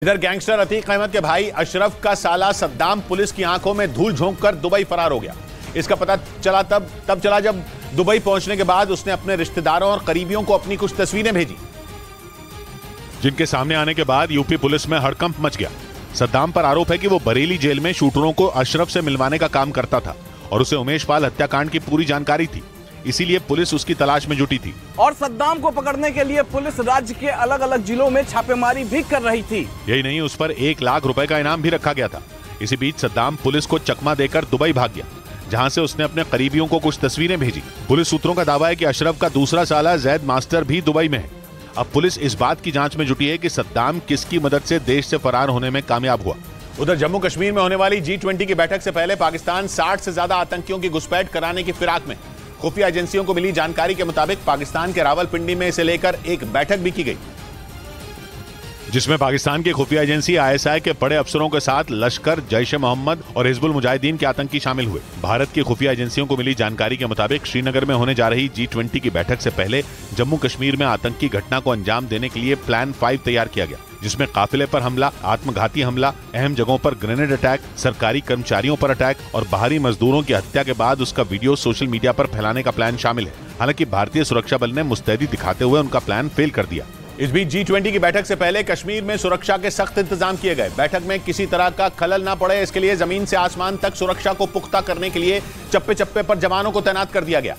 इधर गैंगस्टर अतीक अहमद के भाई अशरफ का साला सद्दाम पुलिस की आंखों में धूल झोंककर दुबई फरार हो गया। इसका पता चला तब चला जब दुबई पहुंचने के बाद उसने अपने रिश्तेदारों और करीबियों को अपनी कुछ तस्वीरें भेजी, जिनके सामने आने के बाद यूपी पुलिस में हड़कंप मच गया। सद्दाम पर आरोप है कि वो बरेली जेल में शूटरों को अशरफ से मिलवाने का काम करता था और उसे उमेश पाल हत्याकांड की पूरी जानकारी थी, इसीलिए पुलिस उसकी तलाश में जुटी थी। और सद्दाम को पकड़ने के लिए पुलिस राज्य के अलग अलग जिलों में छापेमारी भी कर रही थी। यही नहीं, उस पर 1 लाख रुपए का इनाम भी रखा गया था। इसी बीच सद्दाम पुलिस को चकमा देकर दुबई भाग गया, जहां से उसने अपने करीबियों को कुछ तस्वीरें भेजी। पुलिस सूत्रों का दावा है कि अशरफ का दूसरा साला जैद मास्टर भी दुबई में है। अब पुलिस इस बात की जांच में जुटी है कि सद्दाम किसकी मदद से देश से फरार होने में कामयाब हुआ। उधर जम्मू कश्मीर में होने वाली G20 की बैठक से पहले पाकिस्तान 60 से ज्यादा आतंकियों की घुसपैठ कराने की फिराक में। खुफिया एजेंसियों को मिली जानकारी के मुताबिक पाकिस्तान के रावलपिंडी में इसे लेकर एक बैठक भी की गई, जिसमें पाकिस्तान की खुफिया एजेंसी ISI के बड़े अफसरों के साथ लश्कर, जैश ए मोहम्मद और हिजबुल मुजाहिदीन के आतंकी शामिल हुए। भारत की खुफिया एजेंसियों को मिली जानकारी के मुताबिक श्रीनगर में होने जा रही G20 की बैठक से पहले जम्मू कश्मीर में आतंकी घटना को अंजाम देने के लिए प्लान 5 तैयार किया गया, जिसमें काफिले पर हमला, आत्मघाती हमला, अहम जगहों पर ग्रेनेड अटैक, सरकारी कर्मचारियों पर अटैक और बाहरी मजदूरों की हत्या के बाद उसका वीडियो सोशल मीडिया पर फैलाने का प्लान शामिल है। हालांकि भारतीय सुरक्षा बल ने मुस्तैदी दिखाते हुए उनका प्लान फेल कर दिया। इस बीच G20 की बैठक से पहले कश्मीर में सुरक्षा के सख्त इंतजाम किए गए। बैठक में किसी तरह का खलल ना पड़े, इसके लिए जमीन से आसमान तक सुरक्षा को पुख्ता करने के लिए चप्पे चप्पे पर जवानों को तैनात कर दिया गया।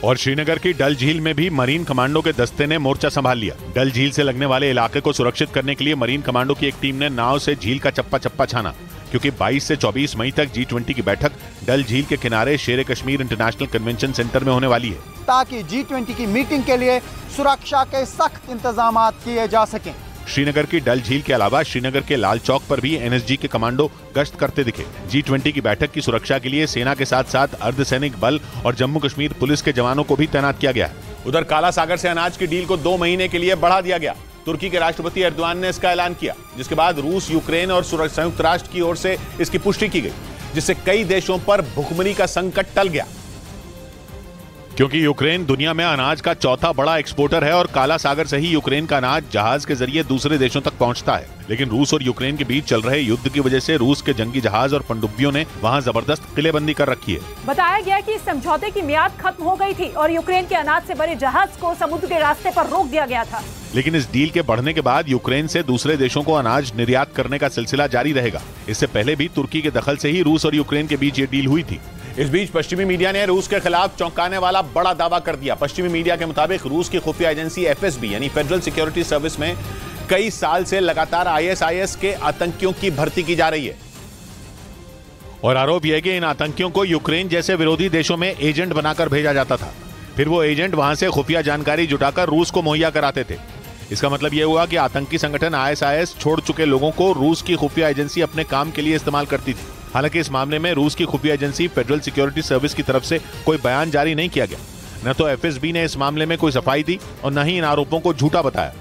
और श्रीनगर की डल झील में भी मरीन कमांडो के दस्ते ने मोर्चा संभाल लिया। डल झील से लगने वाले इलाके को सुरक्षित करने के लिए मरीन कमांडो की एक टीम ने नाव से झील का चप्पा चप्पा छाना, क्योंकि 22 से 24 मई तक G20 की बैठक डल झील के किनारे शेर कश्मीर इंटरनेशनल कन्वेंशन सेंटर में होने वाली है, ताकि G20 की मीटिंग के लिए सुरक्षा के सख्त इंतजाम किए जा सकें। श्रीनगर की डल झील के अलावा श्रीनगर के लाल चौक पर भी NSG के कमांडो गश्त करते दिखे। G20 की बैठक की सुरक्षा के लिए सेना के साथ साथ अर्धसैनिक बल और जम्मू कश्मीर पुलिस के जवानों को भी तैनात किया गया है। उधर काला सागर से अनाज की डील को 2 महीने के लिए बढ़ा दिया गया। तुर्की के राष्ट्रपति एर्दोआन ने इसका ऐलान किया, जिसके बाद रूस, यूक्रेन और संयुक्त राष्ट्र की ओर से इसकी पुष्टि की गई, जिससे कई देशों पर भुखमरी का संकट टल गया। क्योंकि यूक्रेन दुनिया में अनाज का चौथा बड़ा एक्सपोर्टर है और काला सागर से ही यूक्रेन का अनाज जहाज के जरिए दूसरे देशों तक पहुंचता है। लेकिन रूस और यूक्रेन के बीच चल रहे युद्ध की वजह से रूस के जंगी जहाज और पनडुब्बियों ने वहां जबरदस्त किलेबंदी कर रखी है। बताया गया कि इस समझौते की मियाद खत्म हो गई थी और यूक्रेन के अनाज से भरे जहाज को समुद्र के रास्ते पर रोक दिया गया था। लेकिन इस डील के बढ़ने के बाद यूक्रेन से दूसरे देशों को अनाज निर्यात करने का सिलसिला जारी रहेगा। इससे पहले भी तुर्की के दखल से ही रूस और यूक्रेन के बीच ये डील हुई थी। इस बीच पश्चिमी मीडिया ने रूस के खिलाफ चौंकाने वाला बड़ा दावा कर दिया। पश्चिमी मीडिया के मुताबिक रूस की खुफिया एजेंसी FSB यानी फेडरल सिक्योरिटी सर्विस में कई साल से लगातार ISIS के आतंकियों की भर्ती की जा रही है और आरोप यह है कि इन आतंकियों को यूक्रेन जैसे विरोधी देशों में एजेंट बनाकर भेजा जाता था। फिर वो एजेंट वहां से खुफिया जानकारी जुटाकर रूस को मुहैया कराते थे। इसका मतलब यह हुआ कि आतंकी संगठन ISIS छोड़ चुके लोगों को रूस की खुफिया एजेंसी अपने काम के लिए इस्तेमाल करती थी। हालांकि इस मामले में रूस की खुफिया एजेंसी फेडरल सिक्योरिटी सर्विस की तरफ से कोई बयान जारी नहीं किया गया। न तो FSB ने इस मामले में कोई सफाई दी और न ही इन आरोपों को झूठा बताया।